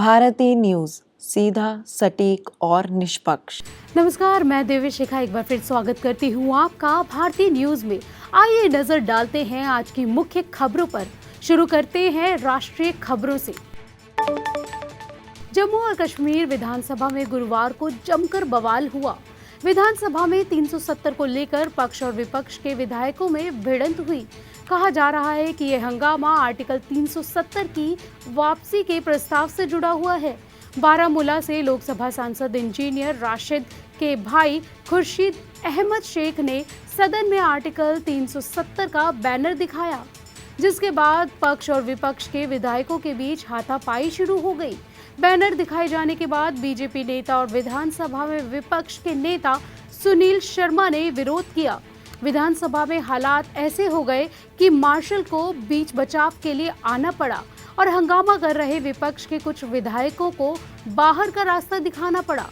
Bharti news, सीधा, सटीक और निष्पक्ष। नमस्कार, मैं देवी शिखा एक बार फिर स्वागत करती हूँ आपका भारतीय न्यूज में। आइए नजर डालते हैं आज की मुख्य खबरों पर। शुरू करते हैं राष्ट्रीय खबरों से। जम्मू और कश्मीर विधानसभा में गुरुवार को जमकर बवाल हुआ। विधानसभा में 370 को लेकर पक्ष और विपक्ष के विधायकों में भिड़ंत हुई। कहा जा रहा है कि यह हंगामा आर्टिकल 370 की वापसी के प्रस्ताव से जुड़ा हुआ है। बारामूला से लोकसभा सांसद इंजीनियर राशिद के भाई खुर्शीद अहमद शेख ने सदन में आर्टिकल 370 का बैनर दिखाया, जिसके बाद पक्ष और विपक्ष के विधायकों के बीच हाथापाई शुरू हो गई। बैनर दिखाए जाने के बाद बीजेपी नेता और विधानसभा में विपक्ष के नेता सुनील शर्मा ने विरोध किया। विधानसभा में हालात ऐसे हो गए कि मार्शल को बीच बचाव के लिए आना पड़ा और हंगामा कर रहे विपक्ष के कुछ विधायकों को बाहर का रास्ता दिखाना पड़ा।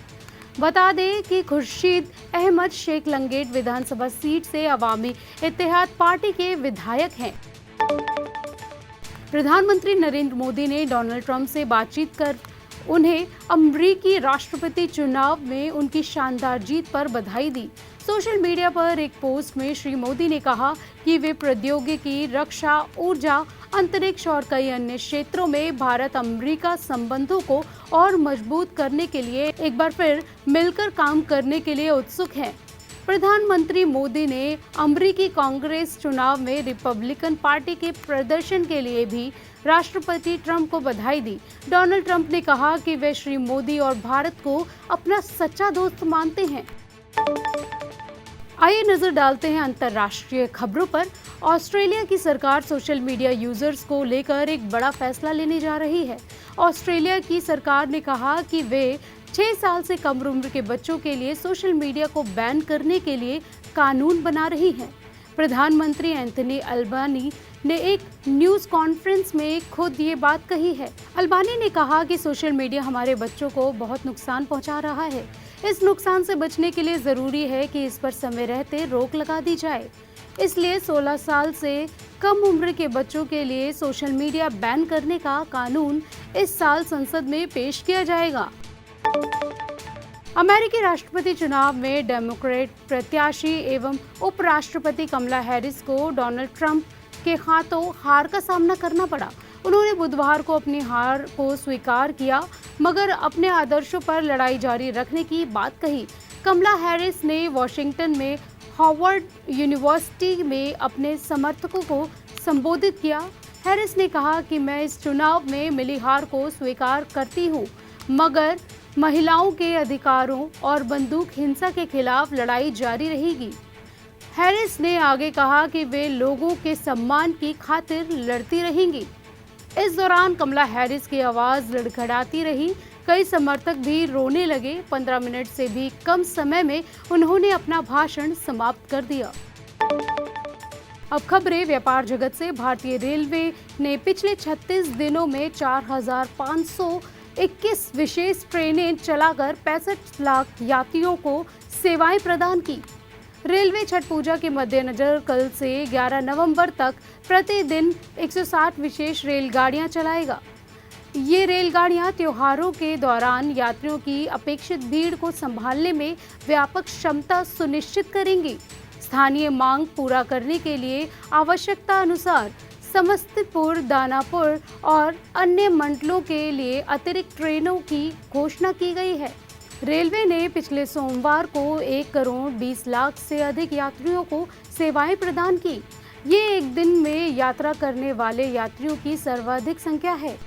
बता दें कि खुर्शीद अहमद शेख लंगेट विधानसभा सीट से अवामी इत्तेहाद पार्टी के विधायक हैं। प्रधानमंत्री नरेंद्र मोदी ने डोनाल्ड ट्रंप से बातचीत कर उन्हें अमेरिकी राष्ट्रपति चुनाव में उनकी शानदार जीत पर बधाई दी। सोशल मीडिया पर एक पोस्ट में श्री मोदी ने कहा कि वे प्रौद्योगिकी, रक्षा, ऊर्जा, अंतरिक्ष और कई अन्य क्षेत्रों में भारत अमेरिका संबंधों को और मजबूत करने के लिए एक बार फिर मिलकर काम करने के लिए उत्सुक हैं। प्रधानमंत्री मोदी ने अमेरिकी कांग्रेस चुनाव में रिपब्लिकन पार्टी के प्रदर्शन के लिए भी राष्ट्रपति ट्रंप को बधाई दी। डोनाल्ड ट्रंप ने कहा कि वे श्री मोदी और भारत को अपना सच्चा दोस्त मानते हैं। आइए नजर डालते हैं अंतर्राष्ट्रीय खबरों पर। ऑस्ट्रेलिया की सरकार सोशल मीडिया यूजर्स को लेकर एक बड़ा फैसला लेने जा रही है। ऑस्ट्रेलिया की सरकार ने कहा कि वे 6 साल से कम उम्र के बच्चों के लिए सोशल मीडिया को बैन करने के लिए कानून बना रही है। प्रधानमंत्री एंथनी अल्बानी ने एक न्यूज़ कॉन्फ्रेंस में खुद ये बात कही है। अल्बानी ने कहा कि सोशल मीडिया हमारे बच्चों को बहुत नुकसान पहुंचा रहा है। इस नुकसान से बचने के लिए ज़रूरी है कि इस पर समय रहते रोक लगा दी जाए। इसलिए 16 साल से कम उम्र के बच्चों के लिए सोशल मीडिया बैन करने का कानून इस साल संसद में पेश किया जाएगा। अमेरिकी राष्ट्रपति चुनाव में डेमोक्रेट प्रत्याशी एवं उपराष्ट्रपति कमला हैरिस को डोनाल्ड ट्रंप के हाथों हार का सामना करना पड़ा। उन्होंने बुधवार को अपनी हार को स्वीकार किया, मगर अपने आदर्शों पर लड़ाई जारी रखने की बात कही। कमला हैरिस ने वॉशिंगटन में हार्वर्ड यूनिवर्सिटी में अपने समर्थकों को संबोधित किया। हैरिस ने कहा कि मैं इस चुनाव में मिली हार को स्वीकार करती हूँ, मगर महिलाओं के अधिकारों और बंदूक हिंसा के खिलाफ लड़ाई जारी रहेगी। हैरिस ने आगे कहा कि वे लोगों के सम्मान की खातिर लड़ती रहेंगी। इस दौरान कमला हैरिस की आवाज़ लड़खड़ाती रही। कई समर्थक भी रोने लगे। 15 मिनट से भी कम समय में उन्होंने अपना भाषण समाप्त कर दिया। अब खबरें व्यापार जगत से। भारतीय रेलवे ने पिछले 36 दिनों में 4,521 विशेष ट्रेनें चलाकर 65 लाख यात्रियों को सेवाएं प्रदान की। रेलवे छठ पूजा के मद्देनजर कल से 11 नवंबर तक प्रतिदिन 160 विशेष रेलगाड़ियां चलाएगा। ये रेलगाड़ियां त्योहारों के दौरान यात्रियों की अपेक्षित भीड़ को संभालने में व्यापक क्षमता सुनिश्चित करेंगी। स्थानीय मांग पूरा करने के लिए आवश्यकता अनुसार समस्तीपुर, दानापुर और अन्य मंडलों के लिए अतिरिक्त ट्रेनों की घोषणा की गई है। रेलवे ने पिछले सोमवार को 1 करोड़ 20 लाख से अधिक यात्रियों को सेवाएं प्रदान की। ये एक दिन में यात्रा करने वाले यात्रियों की सर्वाधिक संख्या है।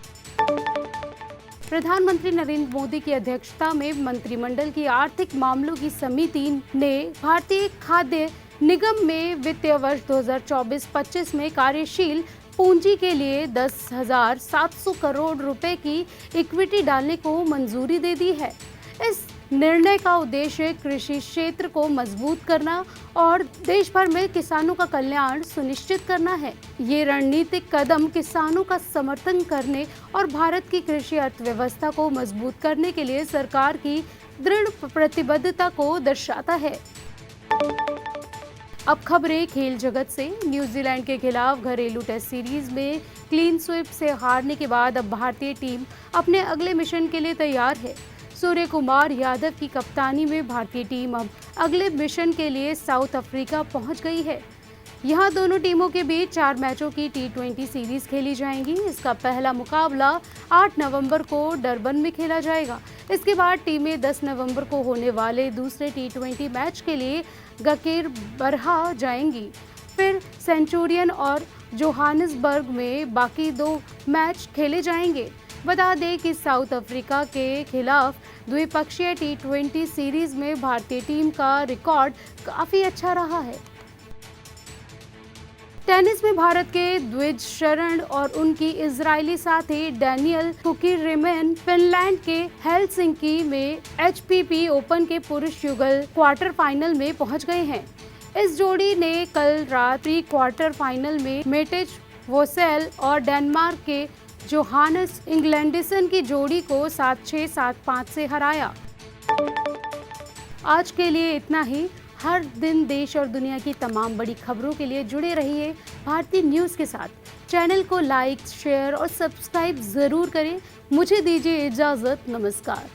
प्रधानमंत्री नरेंद्र मोदी की अध्यक्षता में मंत्रिमंडल की आर्थिक मामलों की समिति ने भारतीय खाद्य निगम में वित्तीय वर्ष 2024-25 में कार्यशील पूंजी के लिए 10,700 करोड़ रुपए की इक्विटी डालने को मंजूरी दे दी है। इस निर्णय का उद्देश्य कृषि क्षेत्र को मजबूत करना और देश भर में किसानों का कल्याण सुनिश्चित करना है। ये रणनीतिक कदम किसानों का समर्थन करने और भारत की कृषि अर्थव्यवस्था को मजबूत करने के लिए सरकार की दृढ़ प्रतिबद्धता को दर्शाता है। अब खबरें खेल जगत से। न्यूजीलैंड के खिलाफ घरेलू टेस्ट सीरीज में क्लीन स्वीप से हारने के बाद अब भारतीय टीम अपने अगले मिशन के लिए तैयार है। सूर्य कुमार यादव की कप्तानी में भारतीय टीम अब अगले मिशन के लिए साउथ अफ्रीका पहुंच गई है। यहां दोनों टीमों के बीच 4 मैचों की T20 सीरीज खेली जाएंगी। इसका पहला मुकाबला 8 नवंबर को डरबन में खेला जाएगा। इसके बाद टीमें 10 नवंबर को होने वाले दूसरे T20 मैच के लिए गकेरबरहा जाएंगी। फिर सेंचुरियन और जोहानिसबर्ग में बाकी 2 मैच खेले जाएंगे। बता दें कि साउथ अफ्रीका के खिलाफ द्विपक्षीय T20 सीरीज में भारतीय टीम का रिकॉर्ड काफी अच्छा रहा है। टेनिस में भारत के द्विज शरण और उनकी इजरायली साथी डैनियल कुकीरेमेन फिनलैंड के हेलसिंकी में HPP ओपन के पुरुष युगल क्वार्टर फाइनल में पहुंच गए हैं। इस जोड़ी ने कल रात प्री क्वार्टर फाइनल में मेटेज वोसेल और डेनमार्क के जोहानस इंग्लैंडिसन की जोड़ी को 7-6, 7-5 से हराया। आज के लिए इतना ही। हर दिन देश और दुनिया की तमाम बड़ी खबरों के लिए जुड़े रहिए भारती न्यूज़ के साथ। चैनल को लाइक, शेयर और सब्सक्राइब ज़रूर करें। मुझे दीजिए इजाज़त। नमस्कार।